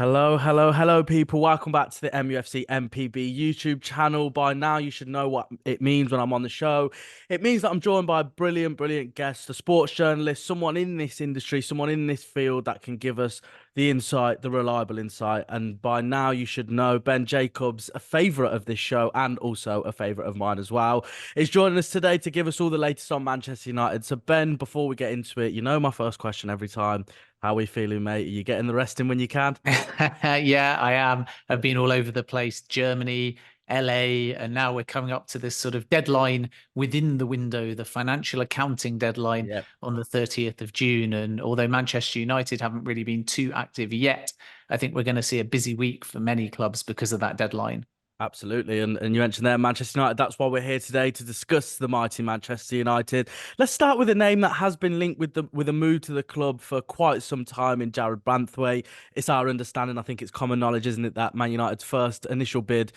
Hello, hello, hello, people. Welcome back to the mufcMPB YouTube channel. By now, you should know what it means when I'm on the show. It means that I'm joined by a brilliant, brilliant guest, a sports journalist, someone in this industry, someone in this field that can give us the insight, the reliable insight. And by now, you should know Ben Jacobs, a favourite of this show and also a favourite of mine as well, is joining us today to give us all the latest on Manchester United. So, Ben, before we get into it, you know my first question every time. How are we feeling, mate? Are you getting the rest in when you can? Yeah, I am. I've been all over the place, Germany, LA, and now we're coming up to this sort of deadline within the window, the financial accounting deadline Yeah, on the 30th of June. And although Manchester United haven't really been too active yet, I think we're going to see a busy week for many clubs because of that deadline. absolutely. And you mentioned there Manchester United. That's why we're here today to discuss the mighty Manchester United. Let's start with a name that has been linked with a move to the club for quite some time in Jarrad Branthwaite. It's our understanding, I think it's common knowledge, isn't it, that Man United's first initial bid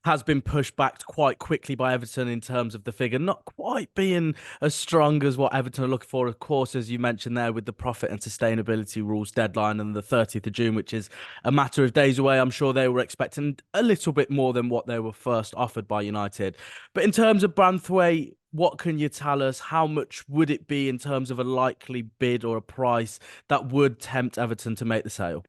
has been pushed back quite quickly by Everton in terms of the figure, not quite being as strong as what Everton are looking for, of course, as you mentioned there, with the profit and sustainability rules deadline and the 30th of June, which is a matter of days away. I'm sure they were expecting a little bit more than what they were first offered by United. But in terms of Branthwaite, what can you tell us? How much would it be in terms of a likely bid or a price that would tempt Everton to make the sale?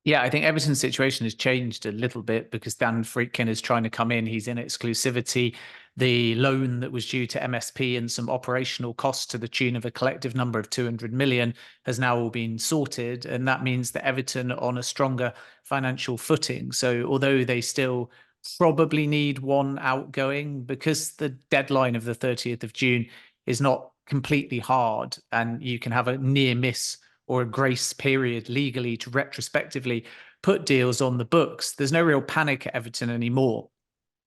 Yeah, I think Everton's situation has changed a little bit because Dan Friedkin is trying to come in. He's in exclusivity. The loan that was due to MSP and some operational costs to the tune of a collective number of 200 million has now all been sorted. And that means that Everton are on a stronger financial footing. So although they still probably need one outgoing, because the deadline of the 30th of June is not completely hard and you can have a near miss or a grace period legally to retrospectively put deals on the books, there's no real panic at Everton anymore.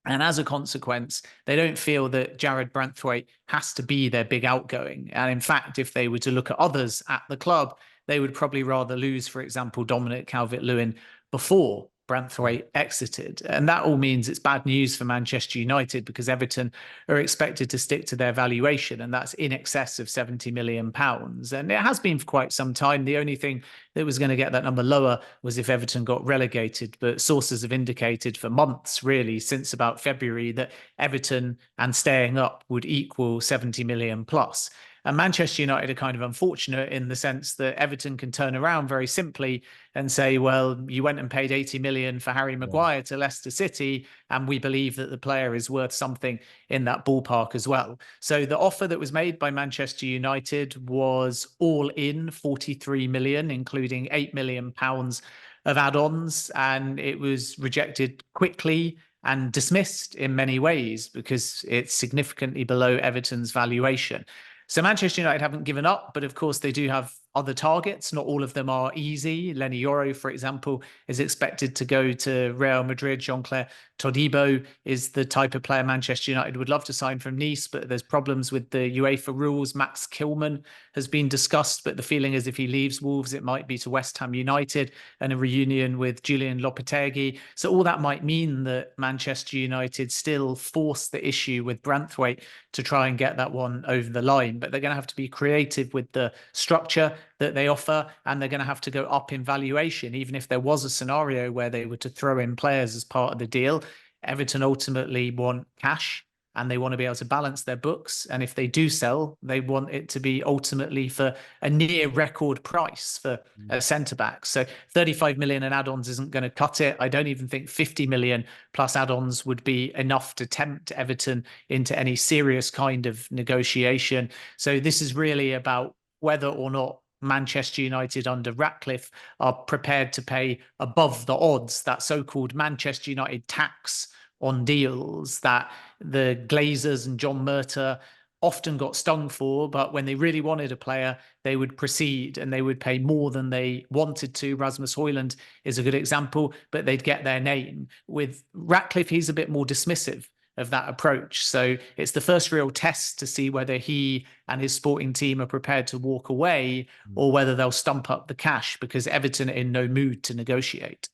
And as a consequence, they don't feel that Jarrad Branthwaite has to be their big outgoing. And in fact, if they were to look at others at the club, they would probably rather lose, for example, Dominic Calvert-Lewin before Branthwaite exited. And that all means it's bad news for Manchester United because Everton are expected to stick to their valuation, and that's in excess of £70 million. And it has been for quite some time. The only thing that was going to get that number lower was if Everton got relegated. But sources have indicated for months, really, since about February, that Everton and staying up would equal 70 million plus. And Manchester United are kind of unfortunate in the sense that Everton can turn around very simply and say, well, you went and paid 80 million for Harry Yeah. Maguire to Leicester City, and we believe that the player is worth something in that ballpark as well. So the offer that was made by Manchester United was all in 43 million, including 8 million pounds of add-ons, and it was rejected quickly and dismissed in many ways because it's significantly below Everton's valuation. So Manchester United haven't given up, but of course they do have other targets. Not all of them are easy. Lenny Yoro, for example, is expected to go to Real Madrid. Jean-Claire Todibo is the type of player Manchester United would love to sign from Nice, but there's problems with the UEFA rules. Max Kilman has been discussed, but the feeling is if he leaves Wolves, it might be to West Ham United and a reunion with Julian Lopetegui. So all that might mean that Manchester United still force the issue with Branthwaite to try and get that one over the line. But they're going to have to be creative with the structure that they offer, and they're going to have to go up in valuation. Even if there was a scenario where they were to throw in players as part of the deal, Everton ultimately want cash and they want to be able to balance their books. And if they do sell, they want it to be ultimately for a near record price for a centre back. So 35 million in add-ons isn't going to cut it. I don't even think 50 million plus add-ons would be enough to tempt Everton into any serious kind of negotiation. So this is really about whether or not Manchester United under Ratcliffe are prepared to pay above the odds, that so-called Manchester United tax on deals that the Glazers and John Murtough often got stung for, but when they really wanted a player, they would proceed and they would pay more than they wanted to. Rasmus Højlund is a good example, but they'd get their name. With Ratcliffe, he's a bit more dismissive of that approach. So it's the first real test to see whether he and his sporting team are prepared to walk away or whether they'll stump up the cash because Everton are in no mood to negotiate.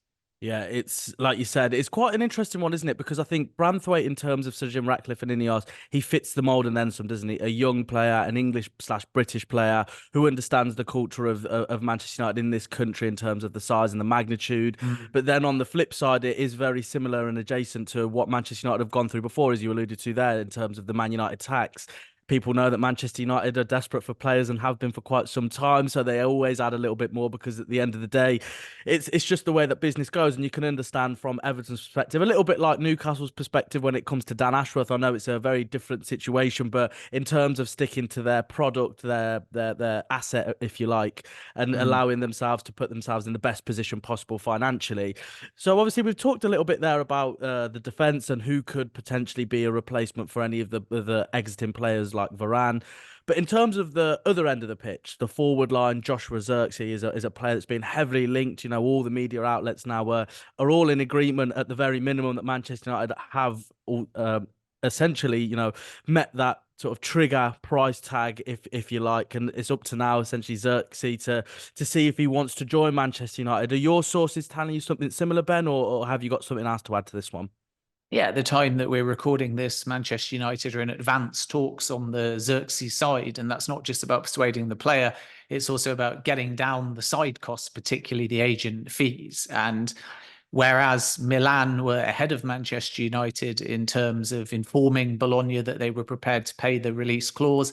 Yeah, it's like you said, it's quite an interesting one, isn't it? Because I think Branthwaite, in terms of Sir Jim Ratcliffe and Ineos, he fits the mold and then some, doesn't he? A young player, an English/British player who understands the culture of Manchester United in this country in terms of the size and the magnitude. Mm. But then on the flip side, it is very similar and adjacent to what Manchester United have gone through before, as you alluded to there, in terms of the Man United tax. People know that Manchester United are desperate for players and have been for quite some time, so they always add a little bit more because at the end of the day, it's just the way that business goes, and you can understand from Everton's perspective, a little bit like Newcastle's perspective when it comes to Dan Ashworth. I know it's a very different situation, but in terms of sticking to their product, their asset, if you like, and Mm. allowing themselves to put themselves in the best position possible financially. So obviously we've talked a little bit there about the defence and who could potentially be a replacement for any of the exiting players like Varane. But in terms of the other end of the pitch, the forward line, Joshua Zirkzee is a player that's been heavily linked. You know, all the media outlets now are all in agreement at the very minimum that Manchester United have essentially, met that sort of trigger price tag, if you like, and it's up to now essentially Zirkzee to see if he wants to join Manchester United. Are your sources telling you something similar, Ben, or have you got something else to add to this one? Yeah, at the time that we're recording this, Manchester United are in advanced talks on the Zirkzee side, and that's not just about persuading the player, it's also about getting down the side costs, particularly the agent fees. And whereas Milan were ahead of Manchester United in terms of informing Bologna that they were prepared to pay the release clause,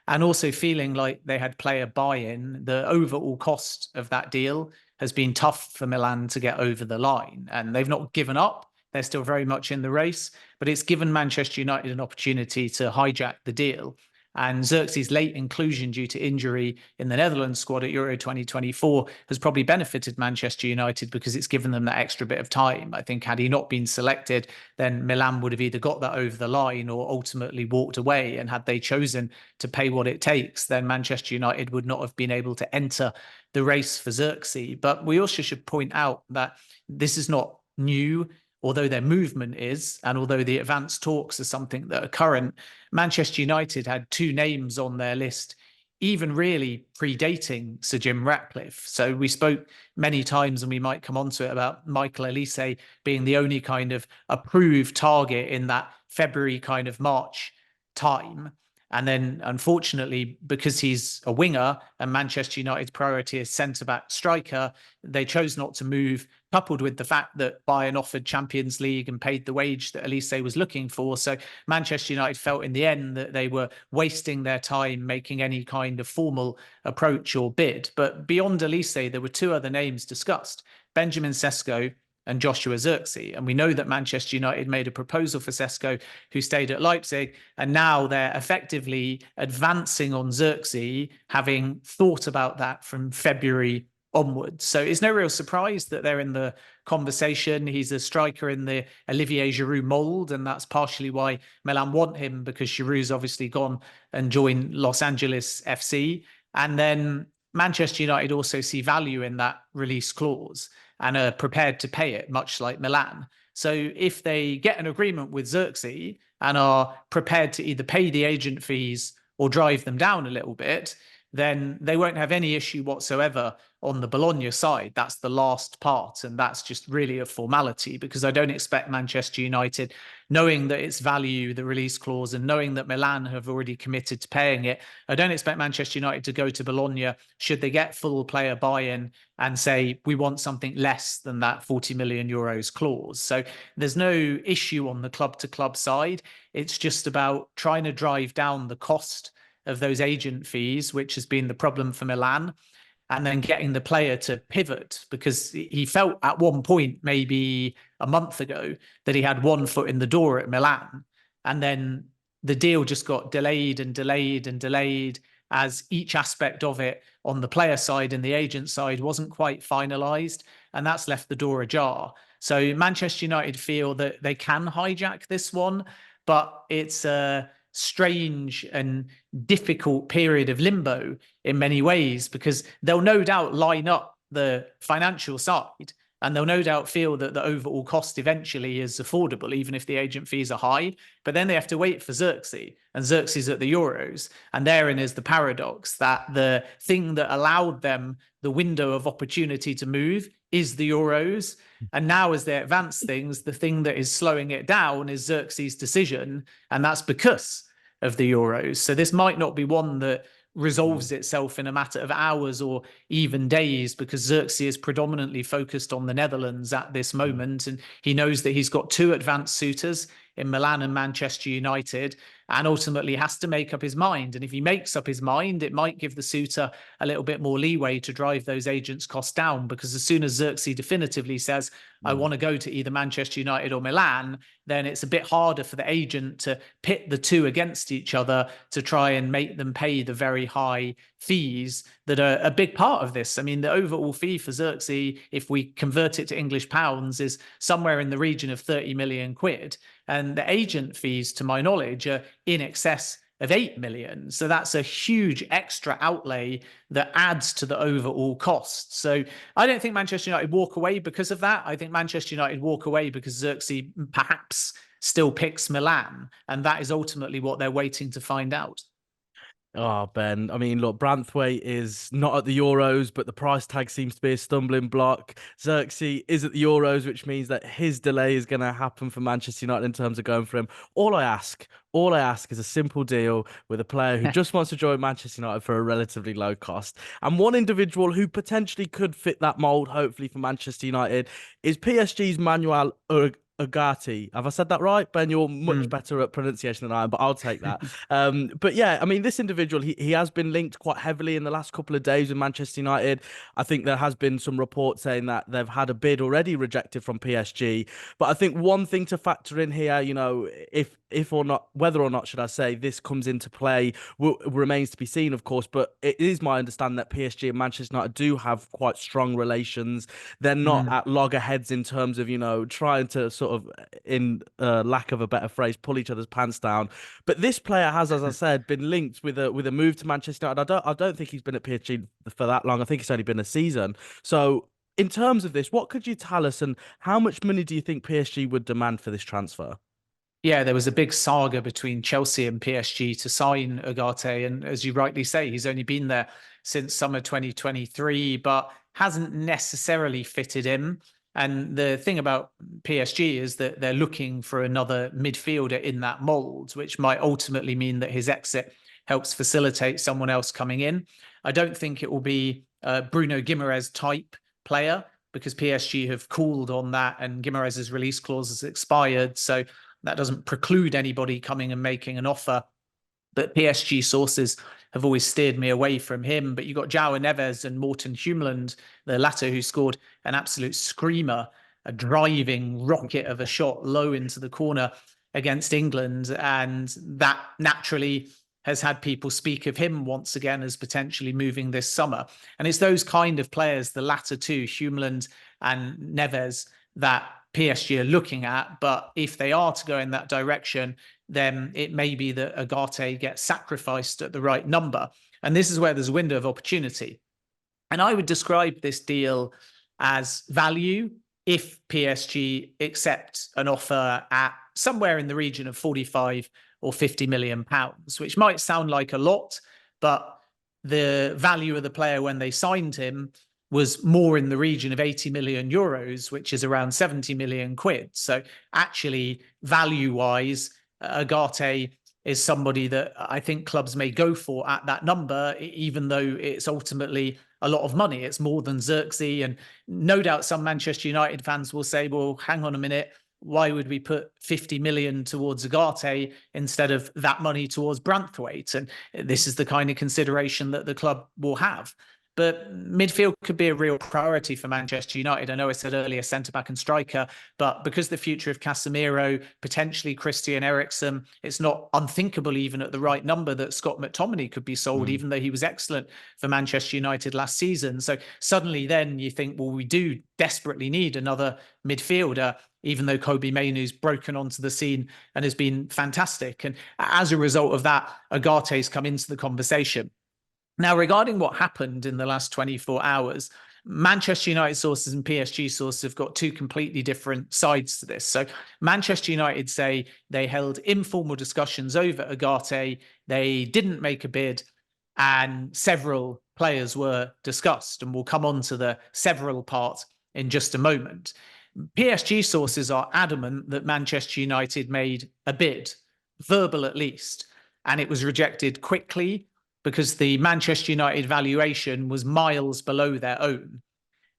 and also feeling like they had player buy-in, the overall cost of that deal has been tough for Milan to get over the line. And they've not given up. They're still very much in the race, but it's given Manchester United an opportunity to hijack the deal. And Zirkzee's late inclusion due to injury in the Netherlands squad at Euro 2024 has probably benefited Manchester United because it's given them that extra bit of time. I think had he not been selected, then Milan would have either got that over the line or ultimately walked away. And had they chosen to pay what it takes, then Manchester United would not have been able to enter the race for Zirkzee. But we also should point out that this is not new. Although their movement is, and although the advanced talks are something that are current, Manchester United had two names on their list, even really predating Sir Jim Ratcliffe. So we spoke many times, and we might come on to it, about Michael Olise being the only kind of approved target in that February kind of March time. And then, unfortunately, because he's a winger and Manchester United's priority is centre-back striker, they chose not to move, coupled with the fact that Bayern offered Champions League and paid the wage that Elise was looking for. So Manchester United felt in the end that they were wasting their time making any kind of formal approach or bid. But beyond Elise, there were two other names discussed: Benjamin Sesko and Joshua Zirkzee. And we know that Manchester United made a proposal for Sesko, who stayed at Leipzig, and now they're effectively advancing on Zirkzee, having thought about that from February onwards. So it's no real surprise that they're in the conversation. He's a striker in the Olivier Giroud mold, and that's partially why Milan want him, because Giroud's obviously gone and joined Los Angeles FC. And then Manchester United also see value in that release clause and are prepared to pay it, much like Milan. So if they get an agreement with Zirkzee and are prepared to either pay the agent fees or drive them down a little bit, then they won't have any issue whatsoever on the Bologna side. That's the last part, and that's just really a formality, because I don't expect Manchester United, knowing that its value, the release clause, and knowing that Milan have already committed to paying it, I don't expect Manchester United to go to Bologna, should they get full player buy-in, and say, we want something less than that 40 million euros clause. So there's no issue on the club-to-club side. It's just about trying to drive down the cost of those agent fees, which has been the problem for Milan, and then getting the player to pivot, because he felt at one point, maybe a month ago, that he had one foot in the door at Milan. And then the deal just got delayed and delayed and delayed, as each aspect of it on the player side and the agent side wasn't quite finalized. And that's left the door ajar. So Manchester United feel that they can hijack this one, but it's a strange and difficult period of limbo in many ways, because they'll no doubt line up the financial side, and they'll no doubt feel that the overall cost eventually is affordable, even if the agent fees are high. But then they have to wait for Zirkzee, and Zirkzee's at the Euros. And therein is the paradox, that the thing that allowed them the window of opportunity to move is the Euros. And now as they advance things, the thing that is slowing it down is Zirkzee's decision. And that's because of the Euros. So this might not be one that resolves itself in a matter of hours or even days, because Zirkzee is predominantly focused on the Netherlands at this moment. And he knows that he's got two advanced suitors in Milan and Manchester United, and ultimately has to make up his mind. And if he makes up his mind, it might give the suitor a little bit more leeway to drive those agents' costs down, because as soon as Zirkzee definitively says, I want to go to either Manchester United or Milan, then it's a bit harder for the agent to pit the two against each other to try and make them pay the very high fees that are a big part of this. I mean, the overall fee for Zirkzee, if we convert it to English pounds, is somewhere in the region of 30 million quid. And the agent fees, to my knowledge, are in excess of 8 million. So that's a huge extra outlay that adds to the overall cost. So I don't think Manchester United walk away because of that. I think Manchester United walk away because Zirkzee perhaps still picks Milan. And that is ultimately what they're waiting to find out. Oh, Ben. I mean, look, Branthwaite is not at the Euros, but the price tag seems to be a stumbling block. Zirkzee is at the Euros, which means that his delay is going to happen for Manchester United in terms of going for him. All I ask is a simple deal with a player who just wants to join Manchester United for a relatively low cost. And one individual who potentially could fit that mold, hopefully, for Manchester United is PSG's Manuel Ugarte. Have I said that right? Ben, you're much better at pronunciation than I am, but I'll take that. But yeah, I mean, this individual, he has been linked quite heavily in the last couple of days with Manchester United. I think there has been some reports saying that they've had a bid already rejected from PSG. But I think one thing to factor in here, you know, if or not, whether or not, should I say, this comes into play, remains to be seen, of course. But it is my understanding that PSG and Manchester United do have quite strong relations. They're not at loggerheads in terms of, you know, trying to sort of, in lack of a better phrase, pull each other's pants down. But this player has, as I said, been linked with a move to Manchester United. I don't think he's been at PSG for that long. I think it's only been a season. So in terms of this, what could you tell us, and how much money do you think PSG would demand for this transfer? Yeah, there was a big saga between Chelsea and PSG to sign Ugarte. And as you rightly say, he's only been there since summer 2023, but hasn't necessarily fitted in. And the thing about PSG is that they're looking for another midfielder in that mold, which might ultimately mean that his exit helps facilitate someone else coming in. I don't think it will be a Bruno Guimaraes type player, because PSG have called on that and Guimaraes' release clause has expired. So that doesn't preclude anybody coming and making an offer. But PSG sources have always steered me away from him. But you've got João Neves and Morten Humeland, the latter, who scored an absolute screamer, a driving rocket of a shot low into the corner against England. And that naturally has had people speak of him once again as potentially moving this summer. And it's those kind of players, the latter two, Humeland and Neves, that PSG are looking at. But if they are to go in that direction, then it may be that Ugarte gets sacrificed at the right number. And this is where there's a window of opportunity. And I would describe this deal as value if PSG accept an offer at somewhere in the region of 45 or 50 million pounds, which might sound like a lot, but the value of the player when they signed him was more in the region of 80 million euros, which is around 70 million quid. So actually, value-wise, Ugarte is somebody that I think clubs may go for at that number, even though it's ultimately a lot of money. It's more than Zirkzee. And no doubt some Manchester United fans will say, well, hang on a minute, why would we put 50 million towards Ugarte instead of that money towards Branthwaite? And this is the kind of consideration that the club will have. But midfield could be a real priority for Manchester United. I know I said earlier centre-back and striker, but because the future of Casemiro, potentially Christian Eriksen, it's not unthinkable even at the right number that Scott McTominay could be sold, even though he was excellent for Manchester United last season. So suddenly then you think, well, we do desperately need another midfielder, even though Kobbie Mainoo's broken onto the scene and has been fantastic. And as a result of that, Ugarte's come into the conversation. Now, regarding what happened in the last 24 hours, Manchester United sources and PSG sources have got two completely different sides to this. So Manchester United say they held informal discussions over Ugarte, they didn't make a bid, and several players were discussed. And we'll come on to the several part in just a moment. PSG sources are adamant that Manchester United made a bid, verbal at least, and it was rejected quickly because the Manchester United valuation was miles below their own.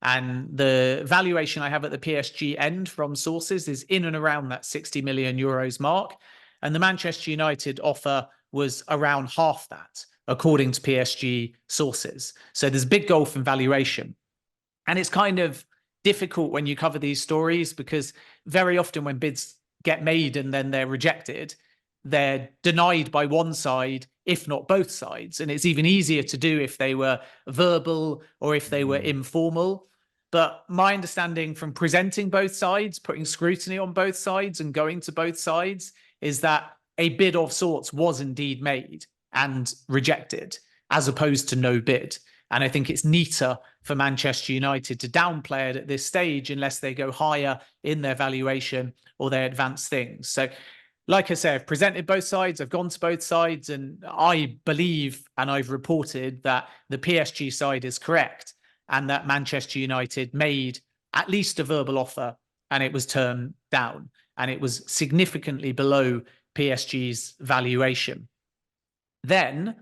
And the valuation I have at the PSG end from sources is in and around that 60 million euros mark. And the Manchester United offer was around half that, according to PSG sources. So there's a big gulf in valuation. And it's kind of difficult when you cover these stories because very often when bids get made and then they're rejected, they're denied by one side, if not both sides. And it's even easier to do if they were verbal or if they were informal. But my understanding from presenting both sides, putting scrutiny on both sides and going to both sides is that a bid of sorts was indeed made and rejected, as opposed to no bid. And I think it's neater for Manchester United to downplay it at this stage unless they go higher in their valuation or they advance things. So, like I say, I've presented both sides, I've gone to both sides, and I believe and I've reported that the PSG side is correct and that Manchester United made at least a verbal offer and it was turned down. And it was significantly below PSG's valuation. Then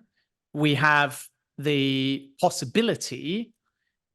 we have the possibility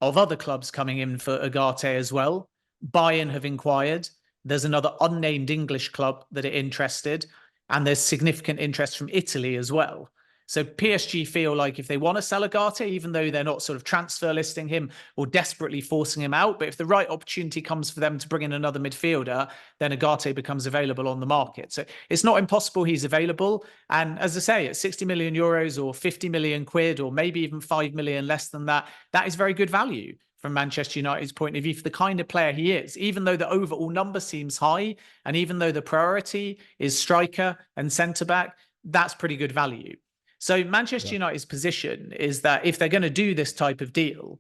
of other clubs coming in for Ugarte as well. Bayern have inquired. There's another unnamed English club that are interested, and there's significant interest from Italy as well. So PSG feel like if they want to sell Ugarte, even though they're not sort of transfer listing him or desperately forcing him out, but if the right opportunity comes for them to bring in another midfielder, then Ugarte becomes available on the market. So it's not impossible he's available. And as I say, at 60 million euros or 50 million quid, or maybe even 5 million less than that, that is very good value from Manchester United's point of view for the kind of player he is. Even though the overall number seems high, and even though the priority is striker and centre-back, that's pretty good value. So Manchester United's position is that if they're going to do this type of deal,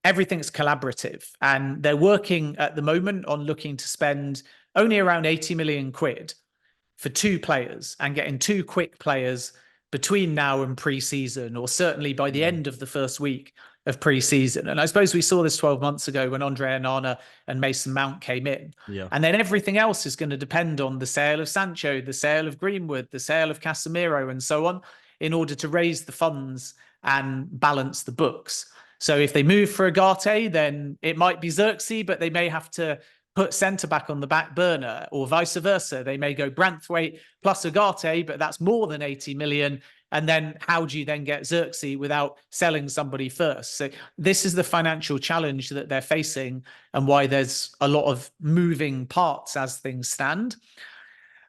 everything's collaborative. And they're working at the moment on looking to spend only around 80 million quid for two players and getting two quick players between now and pre-season, or certainly by the end of the first week of pre-season. And I suppose we saw this 12 months ago when Andre Onana and Mason Mount came in. Yeah. And then everything else is going to depend on the sale of Sancho, the sale of Greenwood, the sale of Casemiro, and so on, in order to raise the funds and balance the books. So if they move for Ugarte, then it might be Zirkzee, but they may have to put centre-back on the back burner, or vice versa. They may go Branthwaite plus Ugarte, but that's more than 80 million. And then how do you then get Zirkzee without selling somebody first? So this is the financial challenge that they're facing, and why there's a lot of moving parts as things stand.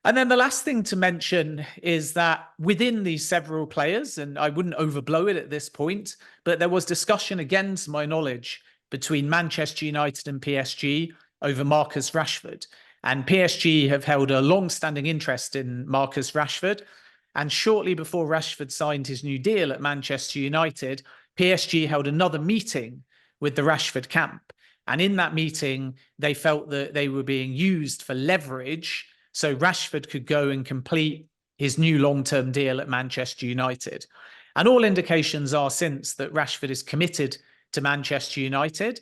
And then the last thing to mention is that within these several players, and I wouldn't overblow it at this point, but there was discussion, again, to my knowledge, between Manchester United and PSG over Marcus Rashford. And PSG have held a long-standing interest in Marcus Rashford. And shortly before Rashford signed his new deal at Manchester United, PSG held another meeting with the Rashford camp. And in that meeting, they felt that they were being used for leverage so Rashford could go and complete his new long-term deal at Manchester United. And all indications are since that Rashford is committed to Manchester United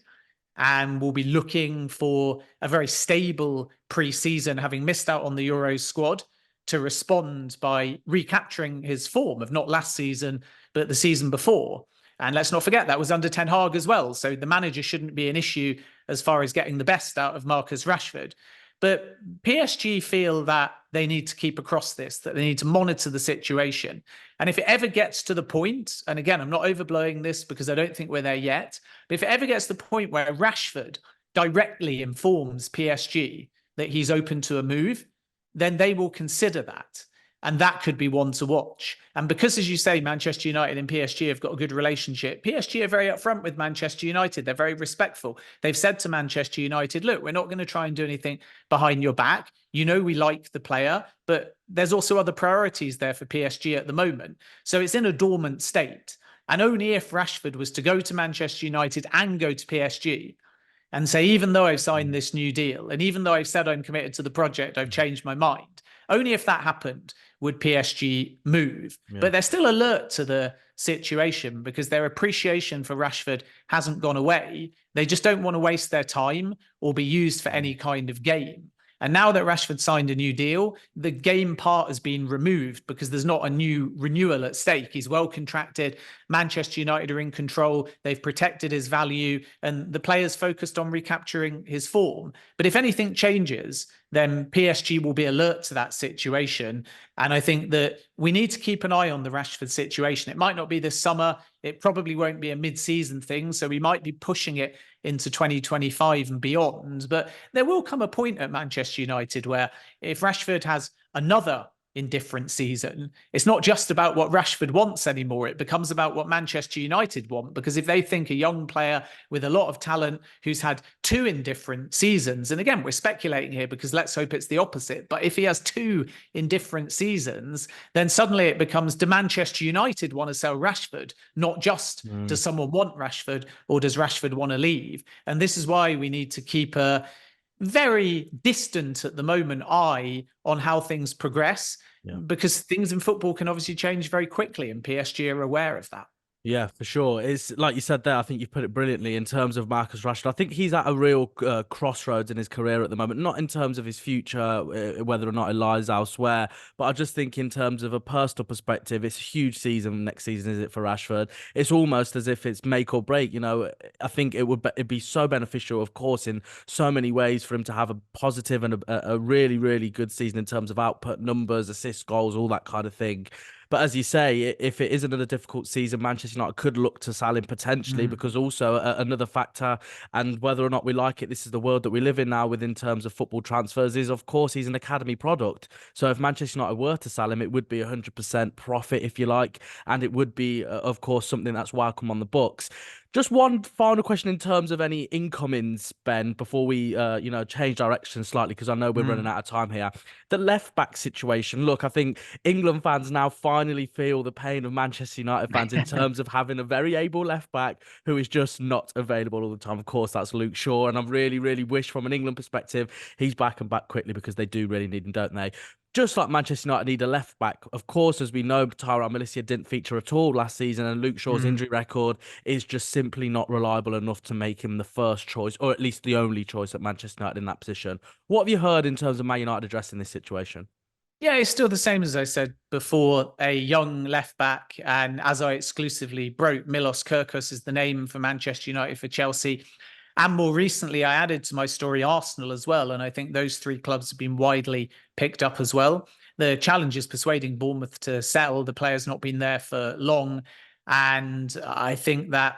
and will be looking for a very stable pre-season, having missed out on the Euros squad, to respond by recapturing his form of not last season, but the season before. And let's not forget that was under Ten Hag as well. So the manager shouldn't be an issue as far as getting the best out of Marcus Rashford. But PSG feel that they need to keep across this, that they need to monitor the situation. And if it ever gets to the point, and again, I'm not overblowing this because I don't think we're there yet, but if it ever gets to the point where Rashford directly informs PSG that he's open to a move, then they will consider that. And that could be one to watch. And because, as you say, Manchester United and PSG have got a good relationship, PSG are very upfront with Manchester United. They're very respectful. They've said to Manchester United, look, we're not going to try and do anything behind your back. You know, we like the player, but there's also other priorities there for PSG at the moment. So it's in a dormant state. And only if Rashford was to go to Manchester United and go to PSG and say, even though I've signed this new deal, and even though I've said I'm committed to the project, I've changed my mind. Only if that happened would PSG move. Yeah. But they're still alert to the situation because their appreciation for Rashford hasn't gone away. They just don't want to waste their time or be used for any kind of game. And now that Rashford signed a new deal, the game part has been removed because there's not a new renewal at stake. He's well contracted. Manchester United are in control. They've protected his value, and the players focused on recapturing his form. But if anything changes, then PSG will be alert to that situation. And I think that we need to keep an eye on the Rashford situation. It might not be this summer. It probably won't be a mid-season thing. So we might be pushing it into 2025 and beyond. But there will come a point at Manchester United where if Rashford has another indifferent season, it's not just about what Rashford wants anymore. It becomes about what Manchester United want, because if they think a young player with a lot of talent who's had 2 indifferent seasons, and again, we're speculating here because let's hope it's the opposite, but if he has 2 indifferent seasons, then suddenly it becomes, do Manchester United want to sell Rashford? Not just does someone want Rashford, or does Rashford want to leave? And this is why we need to keep a very distant at the moment eye on how things progress, because things in football can obviously change very quickly, and PSG are aware of that. Yeah, for sure. It's like you said there. I think you put it brilliantly in terms of Marcus Rashford. I think he's at a real crossroads in his career at the moment. Not in terms of his future, whether or not it lies elsewhere, but I just think in terms of a personal perspective, it's a huge season next season, is it, for Rashford? It's almost as if it's make or break. You know, I think it'd be so beneficial, of course, in so many ways for him to have a positive and a really, really good season in terms of output numbers, assists, goals, all that kind of thing. But as you say, if it is another difficult season, Manchester United could look to sell him potentially, because also another factor, and whether or not we like it, this is the world that we live in now within terms of football transfers, is of course he's an academy product. So if Manchester United were to sell him, it would be 100% profit, if you like, and it would be, of course, something that's welcome on the books. Just one final question in terms of any incomings, Ben, before we, change direction slightly, because I know we're running out of time here. The left back situation. Look, I think England fans now finally feel the pain of Manchester United fans in terms of having a very able left back who is just not available all the time. Of course, that's Luke Shaw, and I really, really wish from an England perspective he's back and back quickly, because they do really need him, don't they? Just like Manchester United need a left back. Of course, as we know, Tyrone Milicia didn't feature at all last season, and Luke Shaw's injury record is just simply not reliable enough to make him the first choice, or at least the only choice at Manchester United in that position. What have you heard in terms of Man United addressing this situation? Yeah, it's still the same as I said before, a young left back. And as I exclusively broke, Milos Kirkos is the name for Manchester United, for Chelsea. And more recently, I added to my story Arsenal as well. And I think those 3 clubs have been widely picked up as well. The challenge is persuading Bournemouth to sell. The player's not been there for long. And I think that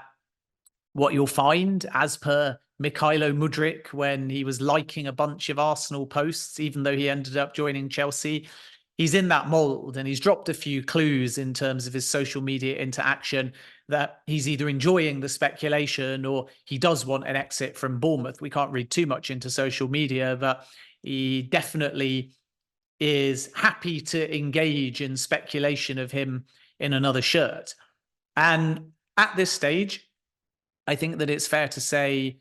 what you'll find, as per Mikhailo Mudryk, when he was liking a bunch of Arsenal posts, even though he ended up joining Chelsea, he's in that mold, and he's dropped a few clues in terms of his social media interaction that he's either enjoying the speculation or he does want an exit from Bournemouth. We can't read too much into social media, but he definitely is happy to engage in speculation of him in another shirt. And at this stage, I think that it's fair to say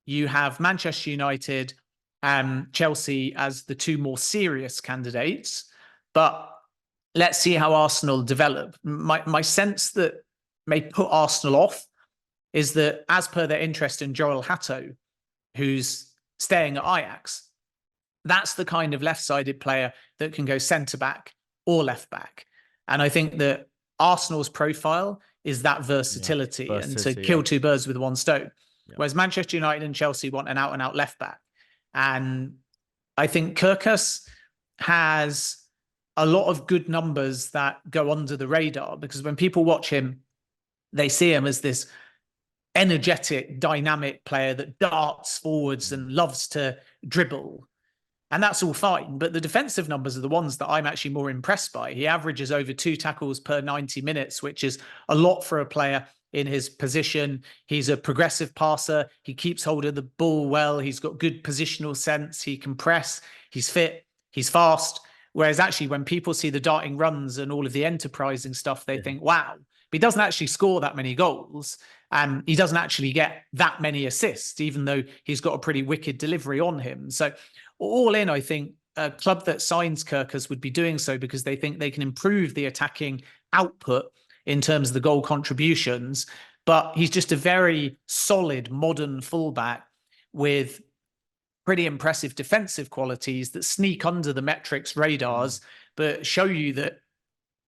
you have Manchester United and Chelsea as the 2 more serious candidates, but let's see how Arsenal develop. My sense that may put Arsenal off is that, as per their interest in Joel Hatto, who's staying at Ajax, that's the kind of left-sided player that can go centre-back or left-back. And I think that Arsenal's profile is that versatility, and to kill 2 birds with 1 stone. Whereas Manchester United and Chelsea want an out-and-out left-back. And I think Kirkos has a lot of good numbers that go under the radar, because when people watch him, they see him as this energetic, dynamic player that darts forwards and loves to dribble. And that's all fine. But the defensive numbers are the ones that I'm actually more impressed by. He averages over 2 tackles per 90 minutes, which is a lot for a player in his position. He's a progressive passer. He keeps hold of the ball well. He's got good positional sense. He can press. He's fit. He's fast. Whereas actually, when people see the darting runs and all of the enterprising stuff, they think, wow. But he doesn't actually score that many goals. And he doesn't actually get that many assists, even though he's got a pretty wicked delivery on him. So all in, I think a club that signs Kirkus would be doing so because they think they can improve the attacking output in terms of the goal contributions. But he's just a very solid modern fullback with pretty impressive defensive qualities that sneak under the metrics radars, but show you that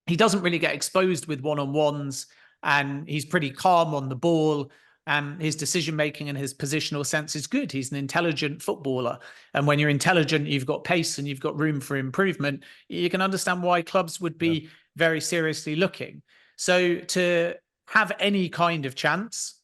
he doesn't really get exposed with one-on-ones, and he's pretty calm on the ball. And his decision-making and his positional sense is good. He's an intelligent footballer. And when you're intelligent, you've got pace and you've got room for improvement. You can understand why clubs would be very seriously looking. So to have any kind of chance,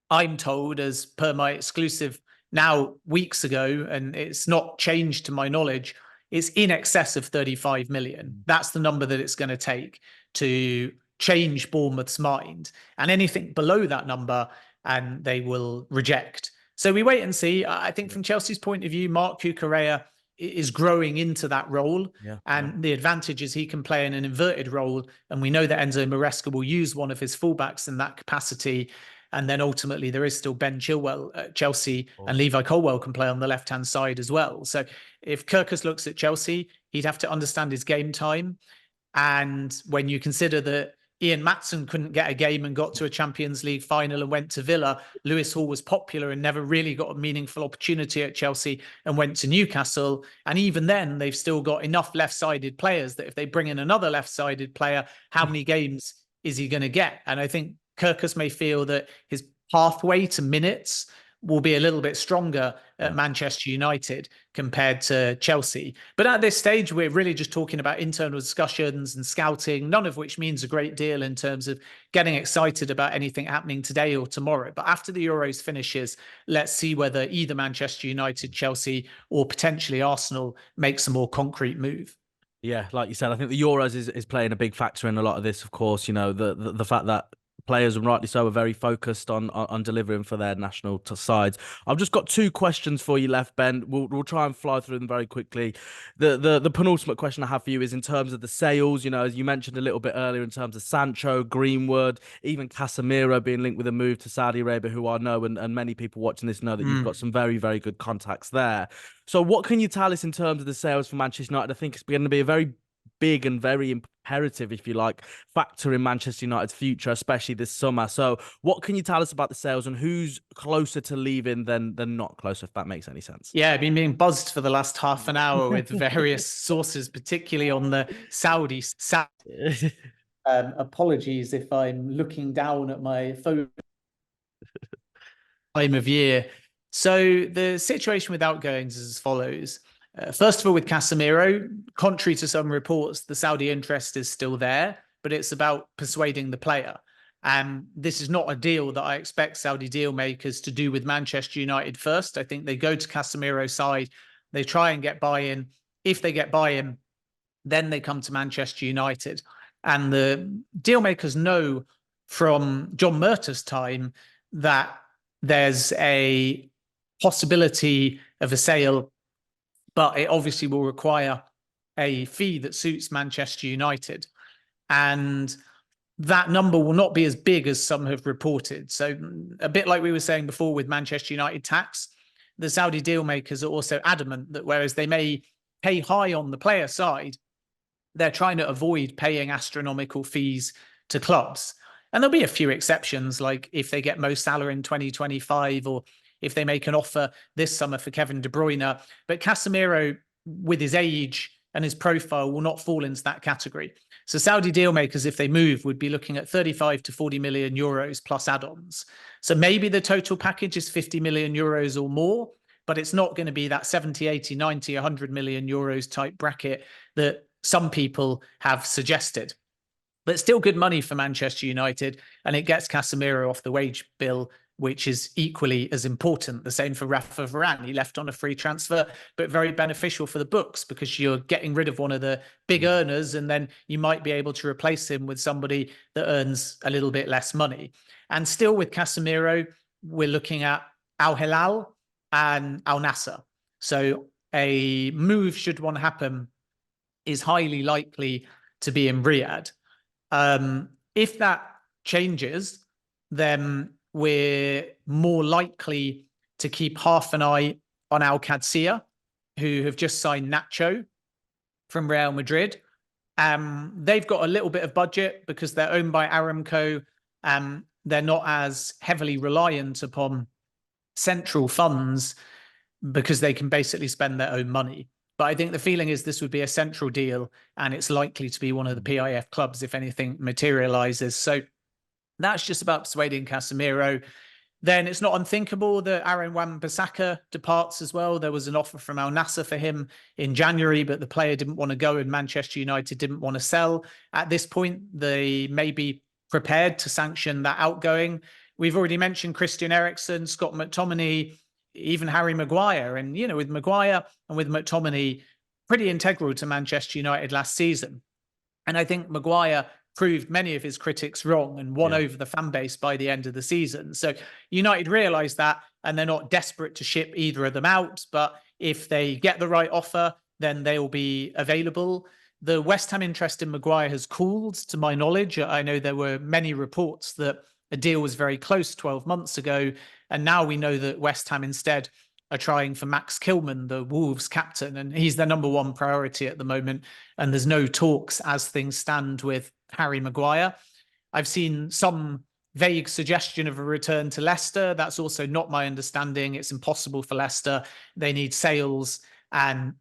I'm told, as per my exclusive now weeks ago, and it's not changed to my knowledge, it's in excess of 35 million. That's the number that it's going to take to change Bournemouth's mind. And anything below that number, and they will reject. So we wait and see. I think from Chelsea's point of view, Marc Cucurella is growing into that role. And the advantage is he can play in an inverted role. And we know that Enzo Maresca will use one of his fullbacks in that capacity. And then ultimately there is still Ben Chilwell at Chelsea, and Levi Colwill can play on the left-hand side as well. So if Kirkus looks at Chelsea, he'd have to understand his game time. And when you consider that Ian Maatsen couldn't get a game and got to a Champions League final and went to Villa, Lewis Hall was popular and never really got a meaningful opportunity at Chelsea and went to Newcastle. And even then, they've still got enough left-sided players that if they bring in another left-sided player, how many games is he going to get? And I think Kirkus may feel that his pathway to minutes will be a little bit stronger at Manchester United compared to Chelsea. But at this stage, we're really just talking about internal discussions and scouting, none of which means a great deal in terms of getting excited about anything happening today or tomorrow. But after the Euros finishes, let's see whether either Manchester United, Chelsea, or potentially Arsenal makes a more concrete move. Yeah, like you said, I think the Euros is playing a big factor in a lot of this, of course. You know, the fact that players, and rightly so, are very focused on delivering for their national sides. I've just got two questions for you left, Ben. We'll try and fly through them very quickly. The penultimate question I have for you is in terms of the sales. You know, as you mentioned a little bit earlier, in terms of Sancho, Greenwood, even Casemiro being linked with a move to Saudi Arabia, who I know, and many people watching this know that you've got some very, very good contacts there. So what can you tell us in terms of the sales for Manchester United? I think it's going to be a very big and very imperative, if you like, factor in Manchester United's future, especially this summer. So what can you tell us about the sales, and who's closer to leaving than not closer, if that makes any sense? Yeah, I've been being buzzed for the last half an hour with various sources, particularly on the Saudi side. Apologies if I'm looking down at my phone time of year. So the situation with outgoings is as follows. First of all, with Casemiro, contrary to some reports, the Saudi interest is still there, but it's about persuading the player. And this is not a deal that I expect Saudi deal makers to do with Manchester United first. I think they go to Casemiro's side, they try and get buy-in. If they get buy-in, then they come to Manchester United. And the deal makers know from John Murtaugh's time that there's a possibility of a sale, but it obviously will require a fee that suits Manchester United. And that number will not be as big as some have reported. So a bit like we were saying before with Manchester United tax, the Saudi deal makers are also adamant that whereas they may pay high on the player side, they're trying to avoid paying astronomical fees to clubs. And there'll be a few exceptions, like if they get Mo Salah in 2025, or if they make an offer this summer for Kevin De Bruyne. But Casemiro, with his age and his profile, will not fall into that category. So Saudi deal makers, if they move, would be looking at 35 to 40 million euros plus add-ons. So maybe the total package is 50 million euros or more, but it's not going to be that 70, 80, 90, 100 million euros type bracket that some people have suggested. But still good money for Manchester United, and it gets Casemiro off the wage bill, which is equally as important. The same for Rafa Varane. He left on a free transfer, but very beneficial for the books because you're getting rid of one of the big earners, and then you might be able to replace him with somebody that earns a little bit less money. And still with Casemiro, we're looking at Al Hilal and Al Nassr. So a move, should one happen, is highly likely to be in Riyadh. If that changes, then we're more likely to keep half an eye on Al Qadsiya, who have just signed Nacho from Real Madrid. They've got a little bit of budget because they're owned by Aramco. They're not as heavily reliant upon central funds because they can basically spend their own money. But I think the feeling is this would be a central deal, and it's likely to be one of the PIF clubs if anything materializes. So that's just about persuading Casemiro. Then it's not unthinkable that Aaron Wan-Bissaka departs as well. There was an offer from Al Nassr for him in January, but the player didn't want to go and Manchester United didn't want to sell. At this point, they may be prepared to sanction that outgoing. We've already mentioned Christian Eriksen, Scott McTominay, even Harry Maguire. And, you know, with Maguire and with McTominay, pretty integral to Manchester United last season. And I think Maguire proved many of his critics wrong and won over the fan base by the end of the season. So United realised that, and they're not desperate to ship either of them out. But if they get the right offer, then they'll be available. The West Ham interest in Maguire has cooled, to my knowledge. I know there were many reports that a deal was very close 12 months ago. And now we know that West Ham instead are trying for Max Kilman, the Wolves captain, and he's their number one priority at the moment. And there's no talks as things stand with Harry Maguire. I've seen some vague suggestion of a return to Leicester. That's also not my understanding. It's impossible for Leicester. They need sales and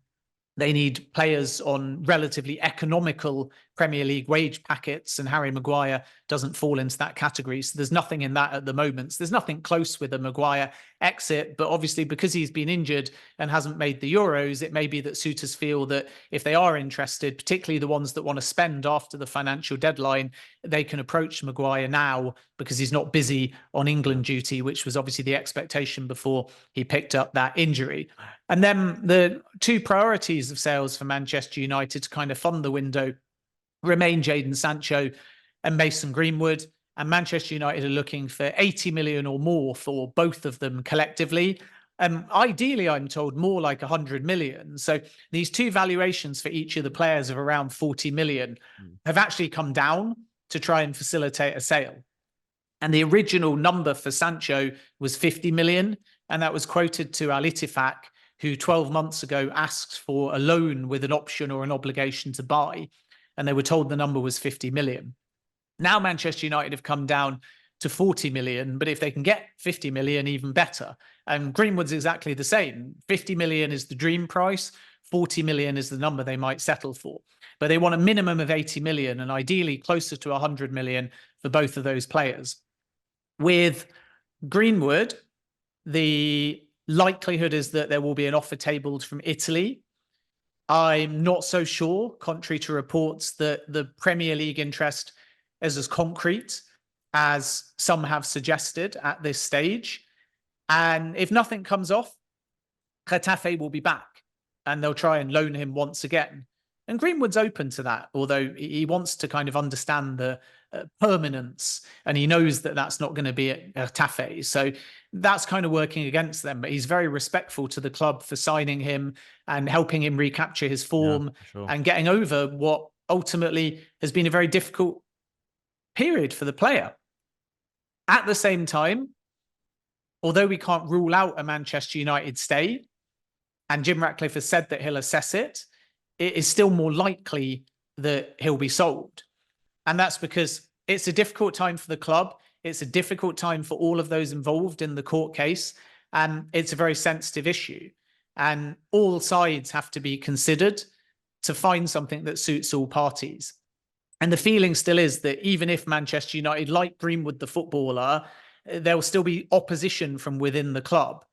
they need players on relatively economical Premier League wage packets, and Harry Maguire doesn't fall into that category. So there's nothing in that at the moment. So there's nothing close with a Maguire exit, but obviously because he's been injured and hasn't made the Euros, it may be that suitors feel that if they are interested, particularly the ones that want to spend after the financial deadline, they can approach Maguire now because he's not busy on England duty, which was obviously the expectation before he picked up that injury. And then the two priorities of sales for Manchester United to kind of fund the window remain Jadon Sancho and Mason Greenwood. And Manchester United are looking for 80 million or more for both of them collectively. Ideally, I'm told more like 100 million. So these two valuations for each of the players of around 40 million have actually come down to try and facilitate a sale. And the original number for Sancho was 50 million. And that was quoted to Al Ittifaq, who 12 months ago asked for a loan with an option or an obligation to buy. And they were told the number was 50 million. Now Manchester United have come down to 40 million, but if they can get 50 million, even better. And Greenwood's exactly the same. 50 million is the dream price. 40 million is the number they might settle for. But they want a minimum of 80 million and ideally closer to 100 million for both of those players. With Greenwood, the likelihood is that there will be an offer tabled from Italy. I'm not so sure, contrary to reports, that the Premier League interest is as concrete as some have suggested at this stage. And if nothing comes off, Getafe will be back and they'll try and loan him once again. And Greenwood's open to that, although he wants to kind of understand the permanence, and he knows that that's not going to be at Getafe. So that's kind of working against them. But he's very respectful to the club for signing him and helping him recapture his form and getting over what ultimately has been a very difficult period for the player. At the same time, although we can't rule out a Manchester United stay, and Jim Ratcliffe has said that he'll assess it, it is still more likely that he'll be sold. And that's because it's a difficult time for the club. It's a difficult time for all of those involved in the court case. And it's a very sensitive issue. And all sides have to be considered to find something that suits all parties. And the feeling still is that even if Manchester United, like Greenwood, the footballer, there will still be opposition from within the club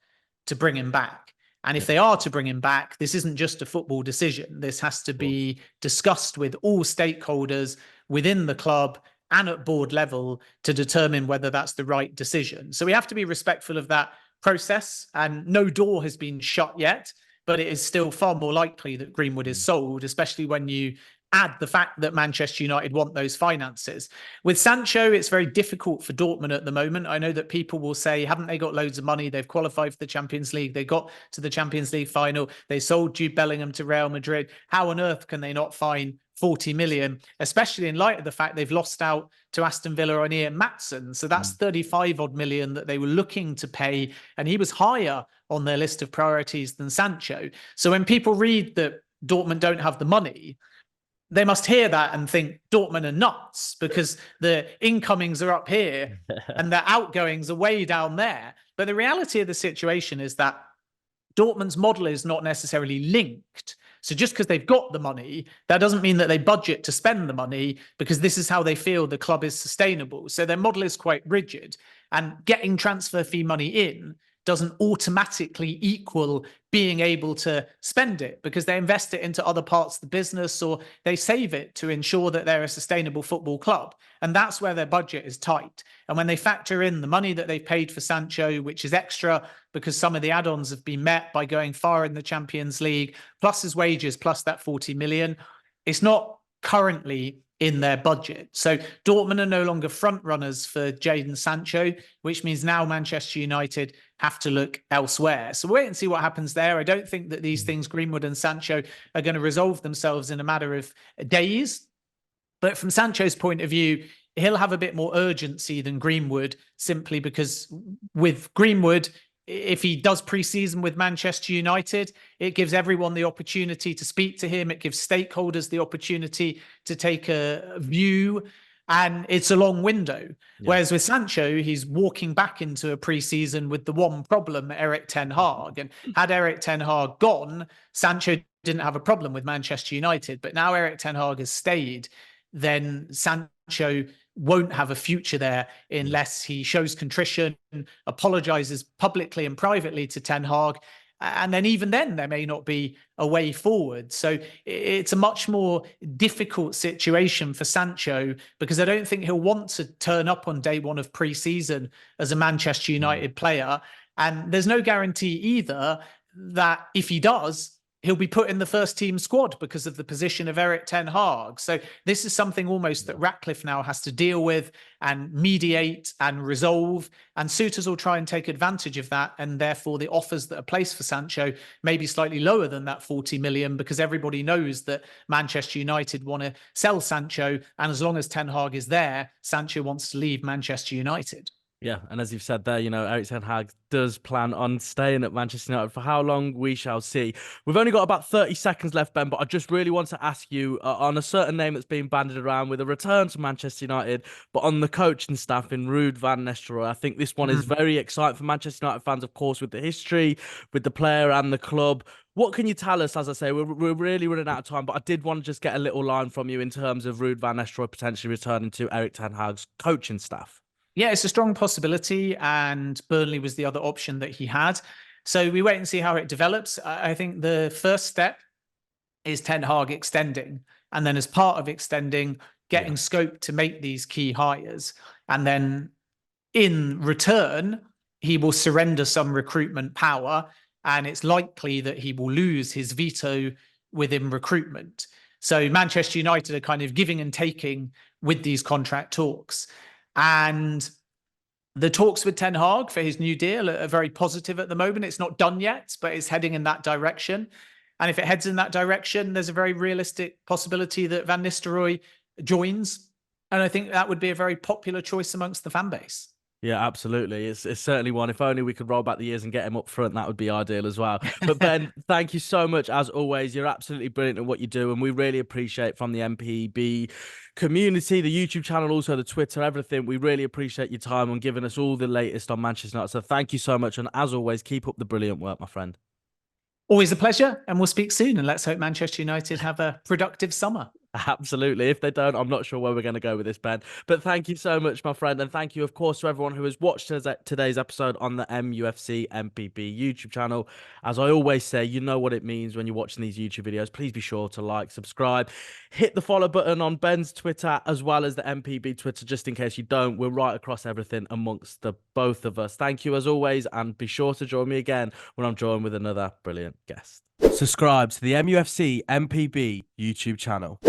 to bring him back. And if they are to bring him back, this isn't just a football decision. This has to be discussed with all stakeholders within the club and at board level to determine whether that's the right decision. So we have to be respectful of that process. And no door has been shut yet, but it is still far more likely that Greenwood is sold, especially when you add the fact that Manchester United want those finances. With Sancho, it's very difficult for Dortmund at the moment. I know that people will say, haven't they got loads of money? They've qualified for the Champions League. They got to the Champions League final. They sold Jude Bellingham to Real Madrid. How on earth can they not find 40 million, especially in light of the fact they've lost out to Aston Villa on Ian Maatsen? So that's 35 odd million that they were looking to pay. And he was higher on their list of priorities than Sancho. So when people read that Dortmund don't have the money, they must hear that and think Dortmund are nuts because the incomings are up here and the outgoings are way down there. But the reality of the situation is that Dortmund's model is not necessarily linked. So just because they've got the money, that doesn't mean that they budget to spend the money, because this is how they feel the club is sustainable. So their model is quite rigid, and getting transfer fee money in doesn't automatically equal being able to spend it, because they invest it into other parts of the business, or they save it to ensure that they're a sustainable football club. And that's where their budget is tight. And when they factor in the money that they've paid for Sancho, which is extra because some of the add-ons have been met by going far in the Champions League, plus his wages, plus that 40 million, it's not currently in their budget. So Dortmund are no longer front runners for Jadon Sancho, which means now Manchester United have to look elsewhere. So wait and see what happens there. I don't think that these things, Greenwood and Sancho, are going to resolve themselves in a matter of days. But from Sancho's point of view, he'll have a bit more urgency than Greenwood, simply because with Greenwood, if he does pre-season with Manchester United, it gives everyone the opportunity to speak to him. It gives stakeholders the opportunity to take a view, and it's a long window. Yeah. Whereas with Sancho, he's walking back into a pre-season with the one problem, Erik ten Hag. And had Erik ten Hag gone, Sancho didn't have a problem with Manchester United. But now Erik ten Hag has stayed, then Sancho won't have a future there unless he shows contrition, apologizes publicly and privately to Ten Hag. And then even then, there may not be a way forward. So it's a much more difficult situation for Sancho, because I don't think he'll want to turn up on day one of pre-season as a Manchester United player. And there's no guarantee either that if he does, he'll be put in the first team squad because of the position of Erik ten Hag. So this is something almost that Ratcliffe now has to deal with and mediate and resolve. And suitors will try and take advantage of that. And therefore, the offers that are placed for Sancho may be slightly lower than that 40 million, because everybody knows that Manchester United want to sell Sancho. And as long as Ten Hag is there, Sancho wants to leave Manchester United. Yeah, and as you've said there, Erik ten Hag does plan on staying at Manchester United. For how long, we shall see. We've only got about 30 seconds left, Ben, but I just really want to ask you on a certain name that's being bandied around with a return to Manchester United, but on the coaching staff in Ruud van Nistelrooy. I think this one is very exciting for Manchester United fans, of course, with the history, with the player and the club. What can you tell us? As I say, we're really running out of time, but I did want to just get a little line from you in terms of Ruud van Nistelrooy potentially returning to Erik ten Hag's coaching staff. Yeah, it's a strong possibility, and Burnley was the other option that he had. So we wait and see how it develops. I think the first step is Ten Hag extending, and then as part of extending, getting scope to make these key hires. And then in return, he will surrender some recruitment power, and it's likely that he will lose his veto within recruitment. So Manchester United are kind of giving and taking with these contract talks. And the talks with Ten Hag for his new deal are very positive at the moment. It's not done yet, but it's heading in that direction. And if it heads in that direction, there's a very realistic possibility that Van Nistelrooy joins. And I think that would be a very popular choice amongst the fan base. Yeah, absolutely. It's certainly one. If only we could roll back the years and get him up front, that would be ideal as well. But Ben, thank you so much as always. You're absolutely brilliant at what you do, and we really appreciate from the MPB community, the YouTube channel, also the Twitter, everything. We really appreciate your time and giving us all the latest on Manchester United. So thank you so much, and as always, keep up the brilliant work, my friend. Always a pleasure, and we'll speak soon. And let's hope Manchester United have a productive summer. Absolutely. If they don't, I'm not sure where we're going to go with this, Ben. But thank you so much, my friend. And thank you, of course, to everyone who has watched today's episode on the mufcMPB YouTube channel. As I always say, you know what it means when you're watching these YouTube videos. Please be sure to like, subscribe, hit the follow button on Ben's Twitter as well as the MPB Twitter, just in case you don't. We're right across everything amongst the both of us. Thank you as always, and be sure to join me again when I'm joined with another brilliant guest. Subscribe to the mufcMPB YouTube channel.